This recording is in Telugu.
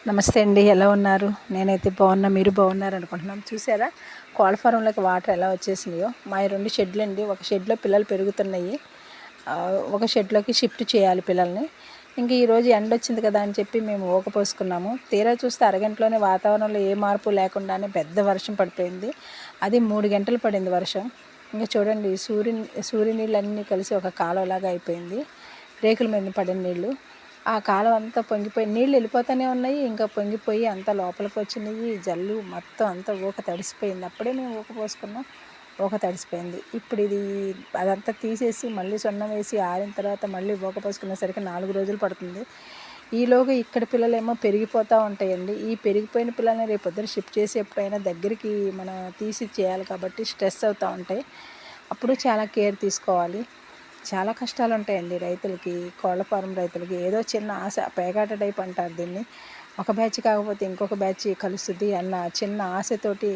నమస్తే అండి, ఎలా ఉన్నారు? నేనైతే బాగున్నా, మీరు బాగున్నారు అనుకుంటున్నాను. చూసారా కోళ్ళ ఫారంలోకి వాటర్ ఎలా వచ్చేసినాయో? మా 2 షెడ్లు అండి. ఒక షెడ్లో పిల్లలు పెరుగుతున్నాయి, ఒక షెడ్లోకి షిఫ్ట్ చేయాలి పిల్లల్ని. ఇంక ఈరోజు ఎండ వచ్చింది కదా అని చెప్పి మేము ఊకపోసుకున్నాము. తీరా చూస్తే అరగంటలోనే వాతావరణంలో ఏ మార్పు లేకుండానే పెద్ద వర్షం పడిపోయింది. అది 3 గంటలు పడింది వర్షం. ఇంకా చూడండి, సూర్య నీళ్ళన్నీ కలిసి ఒక కాలువలాగా అయిపోయింది. రేకుల మీద పడిన నీళ్ళు, ఆ కాలువ అంతా పొంగిపోయి నీళ్ళు వెళ్ళిపోతూనే ఉన్నాయి. ఇంకా పొంగిపోయి అంతా లోపలికి వచ్చినాయి. జల్లు మొత్తం అంతా ఊక తడిసిపోయింది. అప్పుడే మేము ఊక పోసుకున్నాం, ఊక తడిసిపోయింది. ఇప్పుడు ఇది అదంతా తీసేసి మళ్ళీ సున్నం వేసి ఆరిన తర్వాత మళ్ళీ ఊక పోసుకునేసరికి 4 రోజులు పడుతుంది. ఈలోగా ఇక్కడ పిల్లలేమో పెరిగిపోతూ ఉంటాయండి. ఈ పెరిగిపోయిన పిల్లల్ని రేపు పొద్దున షిఫ్ట్ చేసి ఎప్పుడైనా దగ్గరికి మనం తీసి చేయాలి కాబట్టి స్ట్రెస్ అవుతూ ఉంటాయి. అప్పుడు చాలా కేర్ తీసుకోవాలి. చాలా కష్టాలు ఉంటాయండి రైతులకి, కోళ్ళ ఫారం రైతులకి. ఏదో చిన్న ఆశ, పేకాట టైప్ అంటారు దీన్ని. ఒక బ్యాచ్ కాకపోతే ఇంకొక బ్యాచ్ కలుస్తుంది అన్న చిన్న ఆశతోటి